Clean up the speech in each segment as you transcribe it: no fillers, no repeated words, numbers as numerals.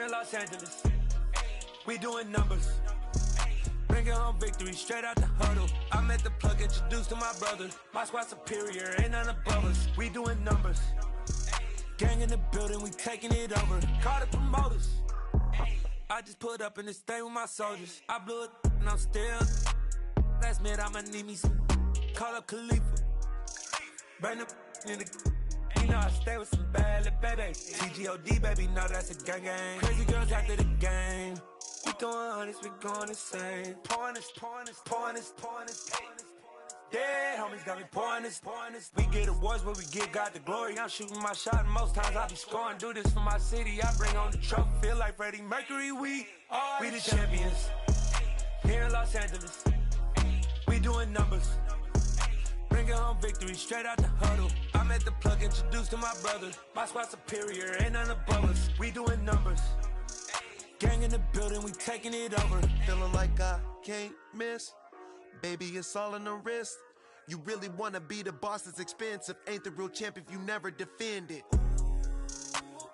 in Los Angeles, we doing numbers. Bringing home victory straight out the huddle. I met the plug, introduced to my brother. My squad superior, ain't none above us. We doing numbers. Gang in the building, we taking it over. Call the promoters. I just put up in this thing with my soldiers. I blew it and I'm still. Last minute I'ma need me some. Call up Khalifa. Bring the in the. You know I stay with some bad little baby. TGOD baby, know that's a gang gang. Crazy girls after the game. We throwing hundreds, we going insane. Pouring this. Dead homies got me pouring this. We get awards, but we give God the glory. I'm shooting my shot, and most times I be scoring. Do this for my city, I bring on the trophy. Feel like Freddie Mercury, we the champions. Here in Los Angeles, we doing numbers. Bringing home victory straight out the huddle. I met the plug, introduced to my brother. My squad superior, ain't none above us. We doing numbers. Gang in the building, we taking it over. Feeling like I can't miss. Baby, it's all in the wrist. You really wanna be the boss, it's expensive. Ain't the real champ if you never defend it.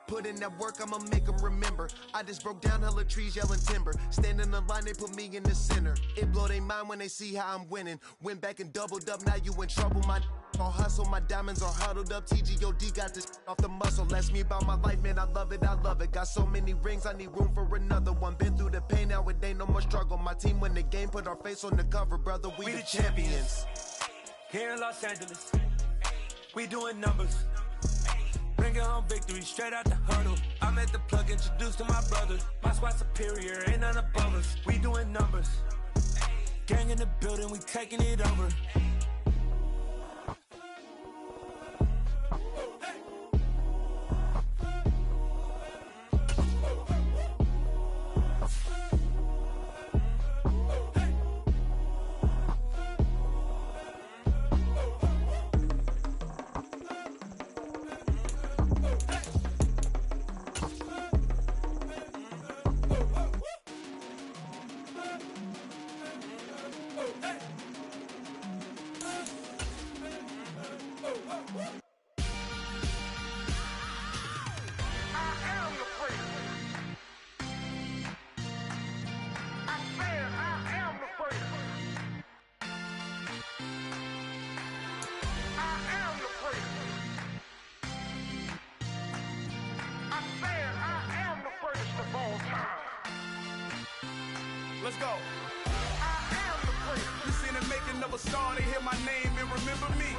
Put in that work, I'ma make them remember. I just broke down hella trees, yelling timber. Stand in the line, they put me in the center. It blow their mind when they see how I'm winning. Went back and doubled up, now you in trouble. My all hustle, my diamonds are huddled up. TGOD got this off the muscle. That's me about my life, man, I love it. Got so many rings, I need room for another one. Been through the pain, now it ain't no more struggle. My team win the game, put our face on the cover, brother, we the champions. Here in Los Angeles, we doing numbers. Bringing home victory straight out the huddle. I met the plug, introduced to my brother. My squad superior, ain't none above us. We doing numbers. Gang in the building, we taking it over. Let's go. You seen the making of a star, they hear my name and remember me.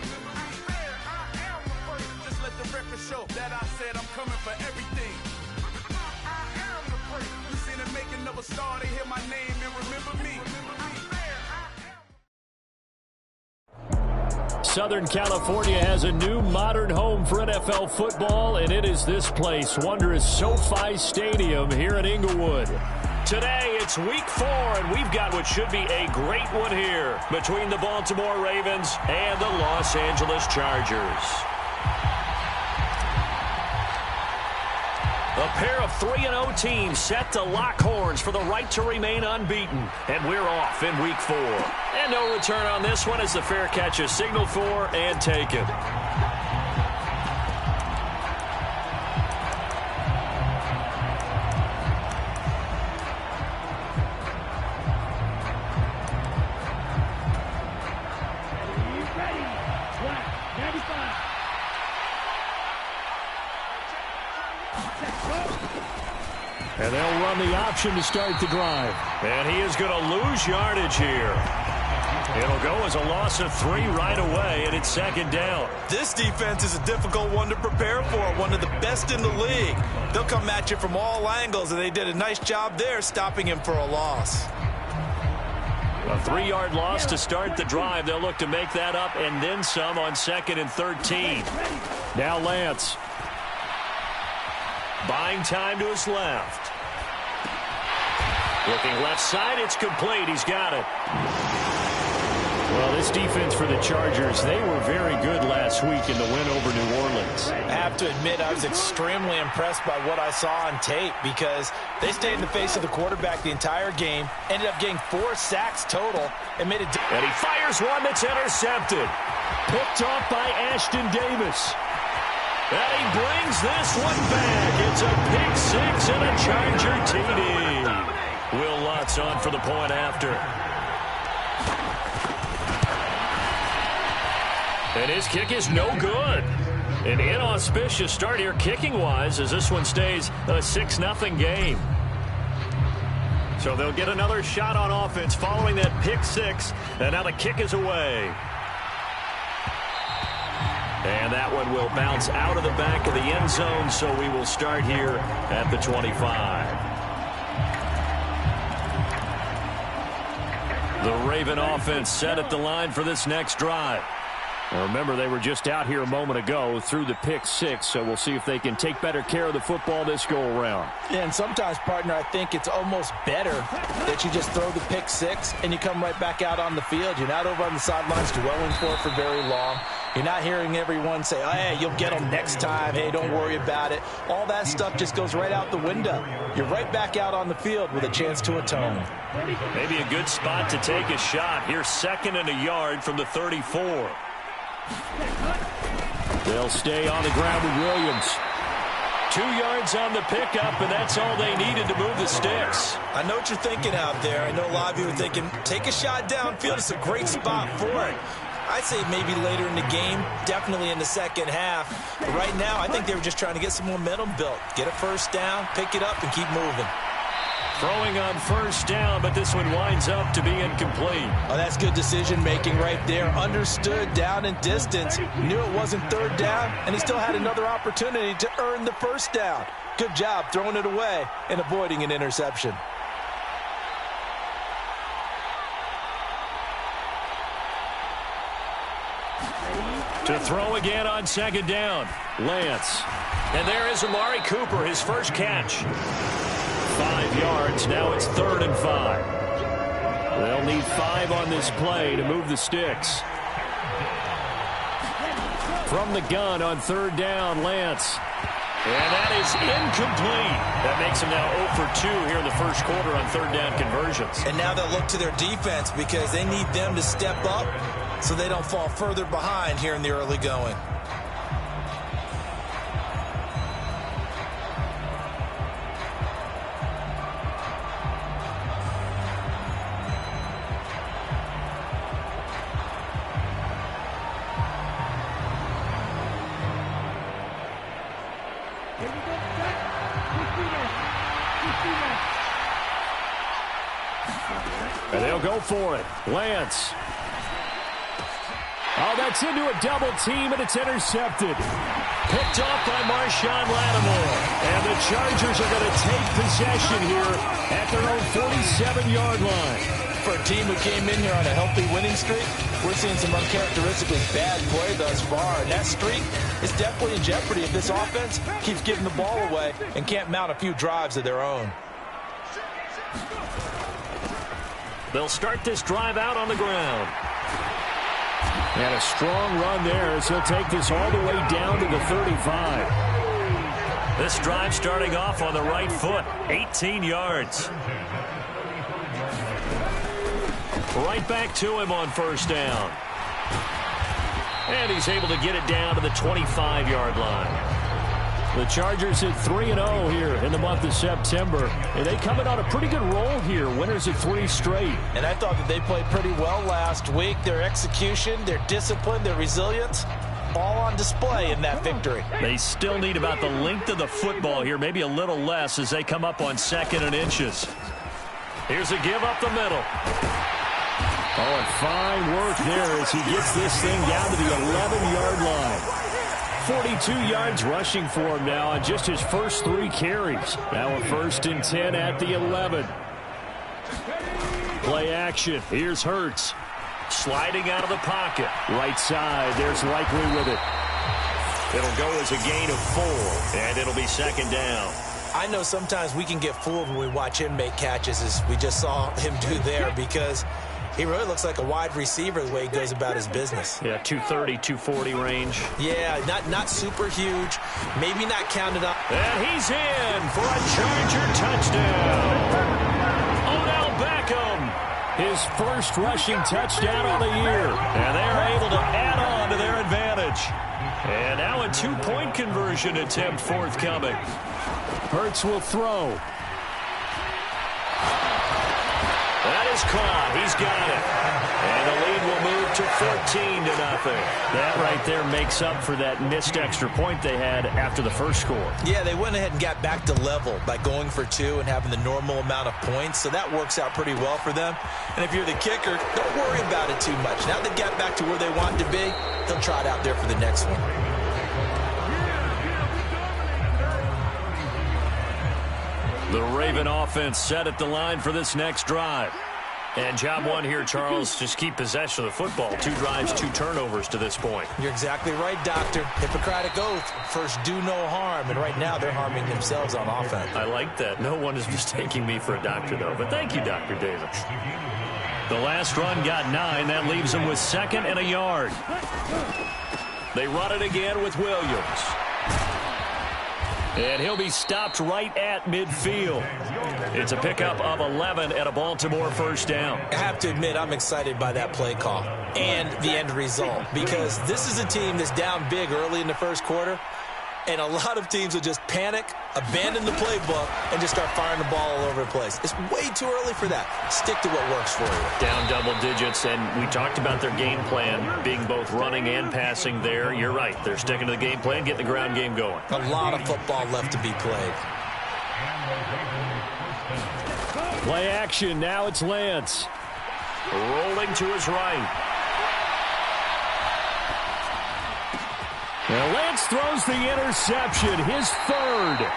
Just let the record show that I said I'm coming for everything. You seen the making of a star, they hear my name and remember me. Southern California has a new modern home for NFL football, and it is this place, wondrous SoFi Stadium here in Inglewood. Today, it's week 4, and we've got what should be a great one here between the Baltimore Ravens and the Los Angeles Chargers. A pair of 3-0 teams set to lock horns for the right to remain unbeaten. And we're off in week 4. And no return on this one as the fair catch is signaled for and taken. And they'll run the option to start the drive. And he is going to lose yardage here. It'll go as a loss of 3 right away, and it's second down. This defense is a difficult one to prepare for, one of the best in the league. They'll come at you from all angles, and they did a nice job there stopping him for a loss. A 3-yard loss to start the drive. They'll look to make that up and then some on 2nd and 13. Now Lance. Buying time to his left. Looking left side, it's complete. He's got it. Well, this defense for the Chargers, they were very good last week in the win over New Orleans. I have to admit, I was extremely impressed by what I saw on tape because they stayed in the face of the quarterback the entire game, ended up getting 4 sacks total, and made it. And he fires one that's intercepted. Picked off by Ashton Davis. And he brings this one back. It's a pick six and a Charger TD. Will Lutz on for the point after. And his kick is no good. An inauspicious start here kicking-wise as this one stays a 6-0 game. So they'll get another shot on offense following that pick six. And now the kick is away. And that one will bounce out of the back of the end zone, so we will start here at the 25. The Raven offense set at the line for this next drive. Now remember, they were just out here a moment ago through the pick six, so we'll see if they can take better care of the football this go-around. Yeah, and sometimes, partner, I think it's almost better that you just throw the pick six and you come right back out on the field. You're not over on the sidelines dwelling for very long. You're not hearing everyone say, oh, hey, you'll get them next time. Hey, don't worry about it. All that stuff just goes right out the window. You're right back out on the field with a chance to atone. Maybe a good spot to take a shot. Here's 2nd and a yard from the 34. They'll stay on the ground with Williams. 2 yards on the pickup, and that's all they needed to move the sticks. I know what you're thinking out there. I know a lot of you are thinking, take a shot downfield. It's a great spot for it. I'd say maybe later in the game, definitely in the second half. But right now, I think they were just trying to get some momentum built. Get a first down, pick it up, and keep moving. Throwing on first down, but this one winds up to be incomplete. Oh, that's good decision-making right there. Understood down and distance. Knew it wasn't 3rd down, and he still had another opportunity to earn the first down. Good job throwing it away and avoiding an interception. To throw again on 2nd down. Lance. And there is Amari Cooper, his first catch. 5 yards. Now it's 3rd and 5. They'll need 5 on this play to move the sticks. From the gun on 3rd down, Lance. And that is incomplete. That makes them now 0 for 2 here in the first quarter on 3rd down conversions. And now they'll look to their defense because they need them to step up so they don't fall further behind here in the early going. And they'll go for it. Lance. Oh, that's into a double team, and it's intercepted. Picked off by Marshawn Lattimore. And the Chargers are going to take possession here at their own 47-yard line. For a team who came in here on a healthy winning streak, we're seeing some uncharacteristically bad play thus far. And that streak is definitely in jeopardy if this offense keeps giving the ball away and can't mount a few drives of their own. They'll start this drive out on the ground. And a strong run there as he'll take this all the way down to the 35. This drive starting off on the right foot, 18 yards. Right back to him on first down. And he's able to get it down to the 25-yard line. The Chargers at 3-0 here in the month of September. And they come in on a pretty good roll here. Winners of 3 straight. And I thought that they played pretty well last week. Their execution, their discipline, their resilience, all on display in that victory. They still need about the length of the football here, maybe a little less as they come up on 2nd and inches. Here's a give up the middle. Oh, and fine work there as he gets this thing down to the 11-yard line. 42 yards rushing for him now on just his first 3 carries. Now a 1st and 10 at the 11. Play action. Here's Hurts. Sliding out of the pocket. Right side. There's Likely with it. It'll go as a gain of 4, and it'll be 2nd down. I know sometimes we can get fooled when we watch him make catches, as we just saw him do there, because he really looks like a wide receiver the way he goes about his business. Yeah, 230, 240 range. Yeah, not super huge, maybe not counted up. And he's in for a Charger touchdown. Odell Beckham his first rushing touchdown of the year. And they're able to add on to their advantage. And now a two-point conversion attempt forthcoming. Hurts will throw. That is caught. He's got it. And the lead will move to 14-0. That right there makes up for that missed extra point they had after the first score. Yeah, they went ahead and got back to level by going for two and having the normal amount of points, so that works out pretty well for them. And if you're the kicker, don't worry about it too much. Now they got back to where they want to be, they'll try it out there for the next one. The Raven offense set at the line for this next drive. And job one here, Charles, just keep possession of the football. 2 drives, 2 turnovers to this point. You're exactly right, Doctor. Hippocratic oath. First, do no harm. And right now, they're harming themselves on offense. I like that. No one is mistaking me for a doctor, though. But thank you, Dr. Davis. The last run got 9. That leaves them with 2nd and a yard. They run it again with Williams. And he'll be stopped right at midfield. It's a pickup of 11 and a Baltimore first down. I have to admit, I'm excited by that play call and the end result, because this is a team that's down big early in the first quarter, and a lot of teams will just panic, abandon the playbook, and just start firing the ball all over the place. It's way too early for that. Stick to what works for you. Down double digits, and we talked about their game plan being both running and passing there. You're right. They're sticking to the game plan, getting the ground game going. A lot of football left to be played. Play action. Now it's Lance. Rolling to his right. Now Lance throws the interception, his 3rd.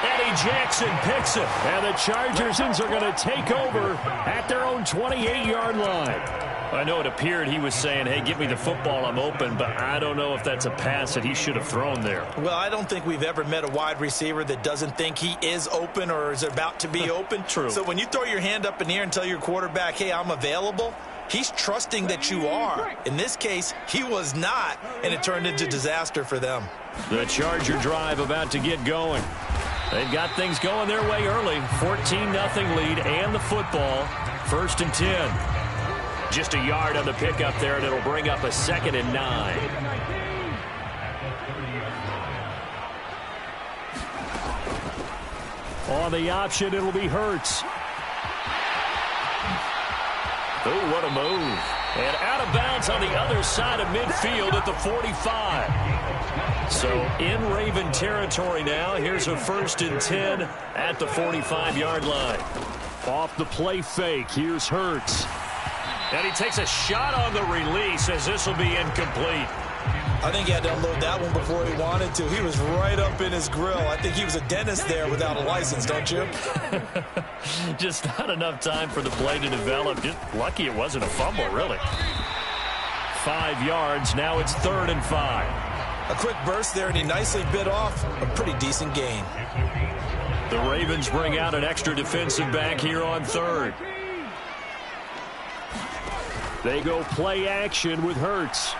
Eddie Jackson picks it, and the Chargers are going to take over at their own 28-yard line. I know it appeared he was saying, hey, give me the football, I'm open, but I don't know if that's a pass that he should have thrown there. Well, I don't think we've ever met a wide receiver that doesn't think he is open or is about to be open. True. So when you throw your hand up in the air and tell your quarterback, hey, I'm available, he's trusting that you are. In this case, he was not, and it turned into disaster for them. The Charger drive about to get going. They've got things going their way early. 14-0 lead and the football. 1st and 10. Just a yard on the pickup there, and it'll bring up a 2nd and 9. On the option, it'll be Hurts. Oh, what a move. And out of bounds on the other side of midfield at the 45. So in Raven territory now. Here's a 1st and 10 at the 45-yard line. Off the play fake. Here's Hurts. And he takes a shot on the release as this will be incomplete. I think he had to unload that one before he wanted to. He was right up in his grill. I think he was a dentist there without a license, don't you? Just not enough time for the play to develop. Just lucky it wasn't a fumble, really. 5 yards. Now it's 3rd and 5. A quick burst there, and he nicely bit off a pretty decent gain. The Ravens bring out an extra defensive back here on 3rd. They go play action with Hurts.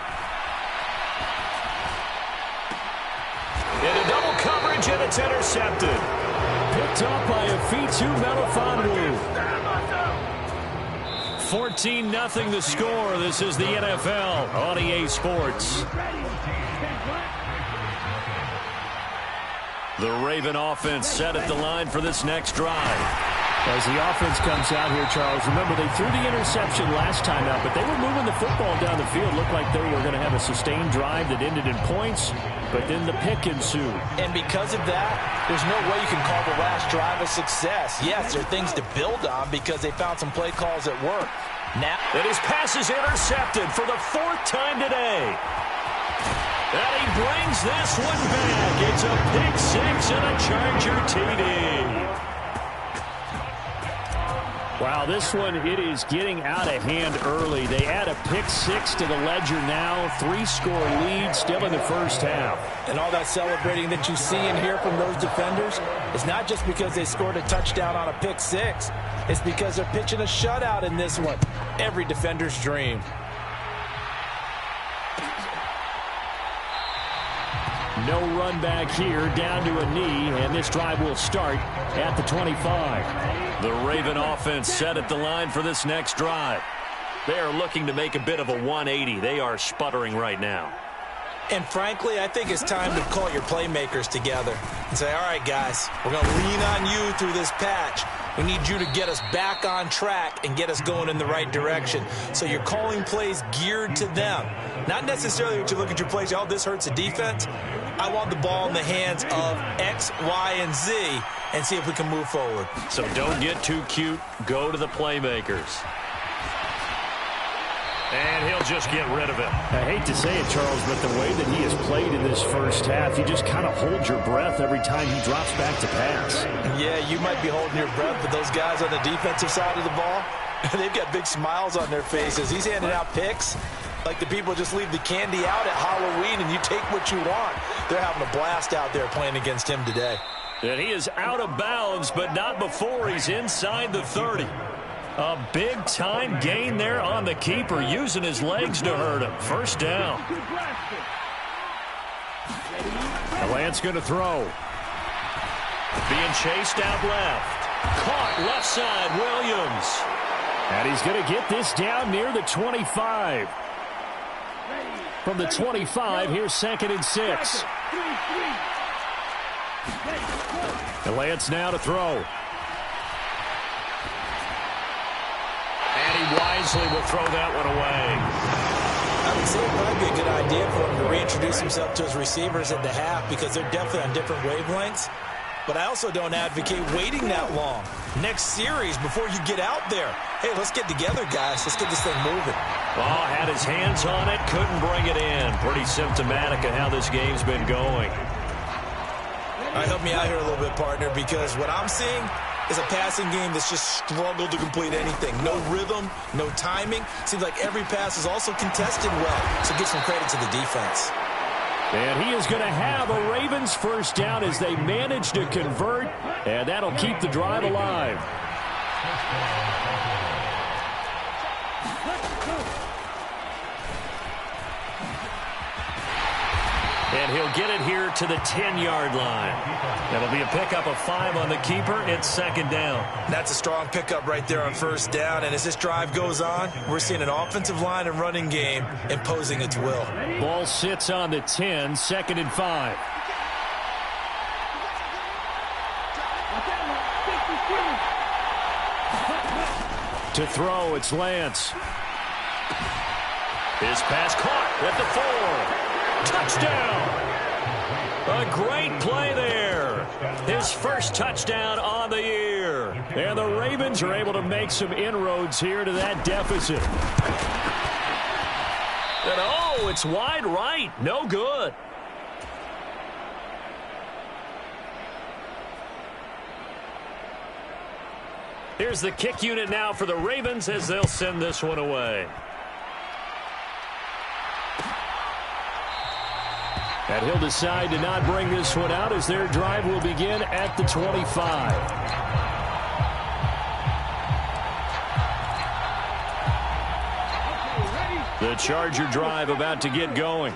Into double coverage, and it's intercepted. Picked up by Afitu Melifonwu. 14-0 the score. This is the NFL on EA Sports. The Raven offense set at the line for this next drive. As the offense comes out here, Charles, remember they threw the interception last time out, but they were moving the football down the field. Looked like they were going to have a sustained drive that ended in points, but then the pick ensued. And because of that, there's no way you can call the last drive a success. Yes, there are things to build on because they found some play calls that work. Now, and his pass is intercepted for the 4th time today. And he brings this one back. It's a pick 6 and a Charger TD. Wow, this one, it is getting out of hand early. They add a pick 6 to the ledger now. 3-score lead still in the first half. And all that celebrating that you see and hear from those defenders is not just because they scored a touchdown on a pick 6. It's because they're pitching a shutout in this one. Every defender's dream. no run back here, down to a knee, and this drive will start at the 25. The Raven offense set at the line for this next drive. They are looking to make a bit of a 180. They are sputtering right now. And frankly, I think it's time to call your playmakers together and say, all right, guys, we're going to lean on you through this patch. We need you to get us back on track and get us going in the right direction. So you're calling plays geared to them. Not necessarily that you look at your plays, oh, this hurts the defense. I want the ball in the hands of X, Y, and Z and see if we can move forward. So don't get too cute. Go to the playmakers. And he'll just get rid of it. I hate to say it, Charles, but the way that he has played in this first half, you just kind of hold your breath every time he drops back to pass. Yeah, you might be holding your breath, but those guys on the defensive side of the ball, they've got big smiles on their faces. He's handing out picks like the people just leave the candy out at Halloween and you take what you want. They're having a blast out there playing against him today. And he is out of bounds, but not before he's inside the 30. A big-time gain there on the keeper, using his legs to hurt him. First down. Lance going to throw. Being chased out left. Caught left side, Williams. And he's going to get this down near the 25. From the 25, here's 2nd and 6. And Lance now to throw. And he wisely will throw that one away. I would say it might be a good idea for him to reintroduce himself to his receivers at the half because they're definitely on different wavelengths. But I also don't advocate waiting that long. Next series, before you get out there, hey, let's get together, guys. Let's get this thing moving. Oh, had his hands on it, couldn't bring it in. Pretty symptomatic of how this game's been going. All right, help me out here a little bit, partner, because what I'm seeing is a passing game that's just struggled to complete anything. No rhythm, no timing. Seems like every pass is also contested well. So give some credit to the defense. And he is going to have a Ravens first down as they manage to convert, and that'll keep the drive alive. And he'll get it here to the 10-yard line. That'll be a pickup of 5 on the keeper. It's 2nd down. That's a strong pickup right there on first down. And as this drive goes on, we're seeing an offensive line and running game imposing its will. Ball sits on the 10, 2nd and 5. To throw, it's Lance. His pass caught at the 4. Touchdown! A great play there. His first touchdown on the year. And the Ravens are able to make some inroads here to that deficit. And oh, it's wide right. No good. Here's the kick unit now for the Ravens as they'll send this one away. And he'll decide to not bring this one out as their drive will begin at the 25. The Charger drive about to get going.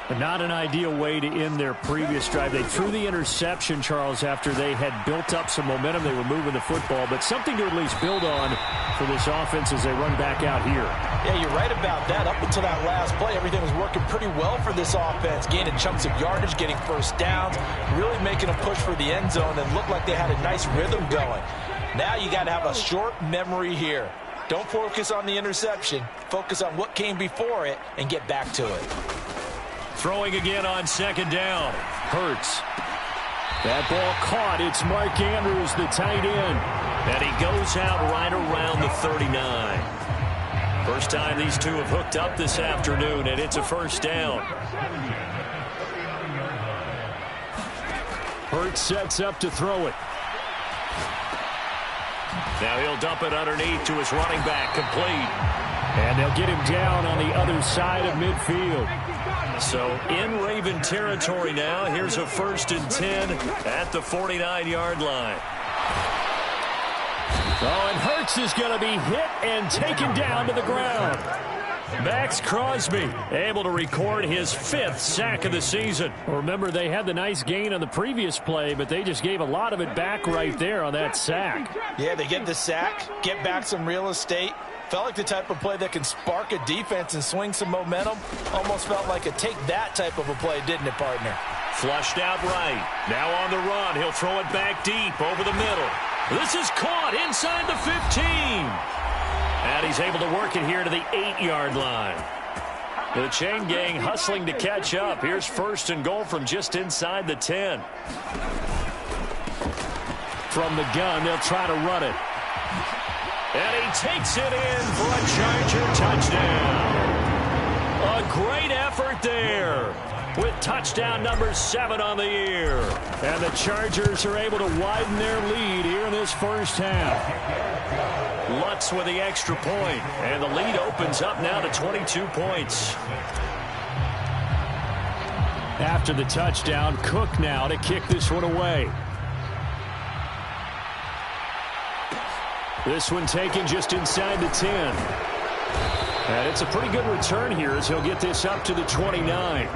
But not an ideal way to end their previous drive. They threw the interception, Charles, after they had built up some momentum. They were moving the football, but something to at least build on for this offense as they run back out here. Yeah, you're right about that. Up until that last play, everything was working pretty well for this offense. Gaining chunks of yardage, getting first downs, really making a push for the end zone, and looked like they had a nice rhythm going. Now you got to have a short memory here. Don't focus on the interception. Focus on what came before it and get back to it. Throwing again on 2nd down. Hurts. That ball caught. It's Mark Andrews, the tight end. And he goes out right around the 39. First time these two have hooked up this afternoon, and it's a first down. Hurts sets up to throw it. Now he'll dump it underneath to his running back, complete. And they'll get him down on the other side of midfield. So in Raven territory now. Here's a 1st and 10 at the 49-yard line. Oh, and Hurts is going to be hit and taken down to the ground. Max Crosby able to record his 5th sack of the season. Remember, they had the nice gain on the previous play, but they just gave a lot of it back right there on that sack. Yeah, they get the sack, get back some real estate. Felt like the type of play that can spark a defense and swing some momentum. Almost felt like a take that type of a play, didn't it, partner? Flushed out right. Now on the run. He'll throw it back deep over the middle. This is caught inside the 15. And he's able to work it here to the 8-yard line. The chain gang hustling to catch up. Here's 1st and goal from just inside the 10. From the gun, they'll try to run it. And he takes it in for a Charger touchdown. A great effort there with touchdown number 7 on the year. And the Chargers are able to widen their lead here in this first half. Lutz with the extra point, and the lead opens up now to 22 points. After the touchdown, Cook now to kick this one away. This one taken just inside the 10. And it's a pretty good return here as he'll get this up to the 29.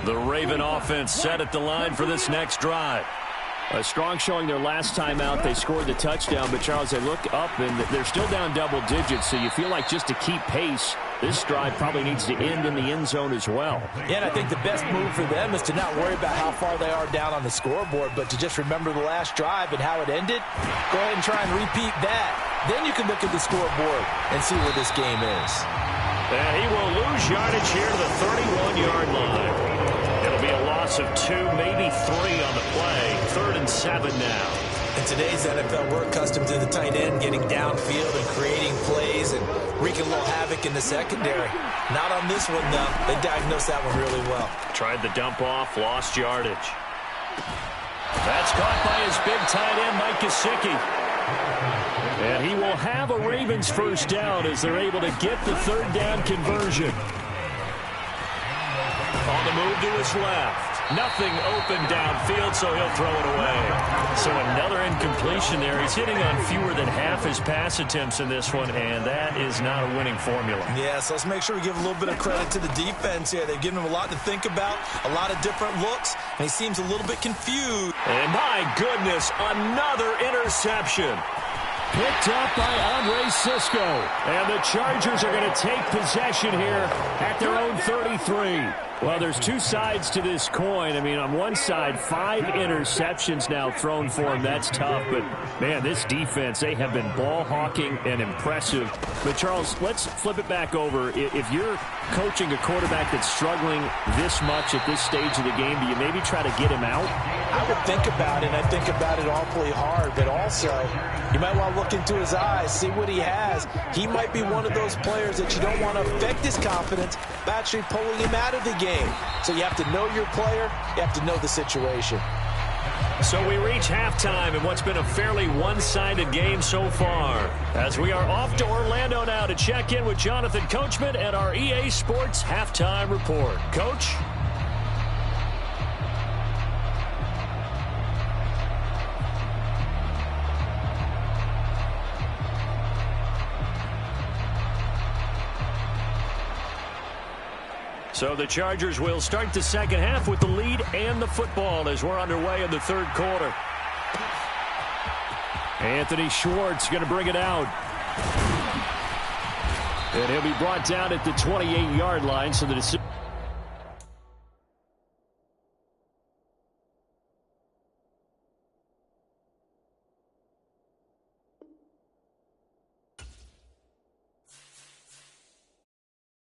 The Raven offense set at the line for this next drive. A strong showing their last time out. They scored the touchdown, but Charles, they look up and they're still down double digits, so you feel like just to keep pace, this drive probably needs to end in the end zone as well. Yeah, and I think the best move for them is to not worry about how far they are down on the scoreboard, but to just remember the last drive and how it ended. Go ahead and try and repeat that. Then you can look at the scoreboard and see where this game is. And he will lose yardage here to the 31-yard line. It'll be a loss of 2, maybe 3 on the play. 3rd and 7 now. In today's NFL, we're accustomed to the tight end getting downfield and creating plays and wreaking a little havoc in the secondary. Not on this one, though. They diagnosed that one really well. Tried the dump off, lost yardage. That's caught by his big tight end, Mike Gesicki. And he will have a Ravens first down as they're able to get the 3rd down conversion. On the move to his left. Nothing open downfield, so he'll throw it away. So another incompletion there. He's hitting on fewer than half his pass attempts in this one, and that is not a winning formula. Yeah, so let's make sure we give a little bit of credit to the defense here. They've given him a lot to think about, a lot of different looks, and he seems a little bit confused. And my goodness, another interception. Picked up by Andre Sisco. And the Chargers are going to take possession here at their own 33. Well, there's 2 sides to this coin. I mean, on one side, 5 interceptions now thrown for him. That's tough. But, man, this defense, they have been ball hawking and impressive. But, Charles, let's flip it back over. If you're coaching a quarterback that's struggling this much at this stage of the game, do you maybe try to get him out? I would think about it, and I think about it awfully hard. But also, you might want to look into his eyes, see what he has. He might be one of those players that you don't want to affect his confidence by actually pulling him out of the game. So you have to know your player. You have to know the situation. So we reach halftime in what's been a fairly one-sided game so far. As we are off to Orlando now to check in with Jonathan Coachman and our EA Sports Halftime Report. Coach? So the Chargers will start the second half with the lead and the football as we're underway in the 3rd quarter. Anthony Schwartz going to bring it out. And he'll be brought down at the 28-yard line. So the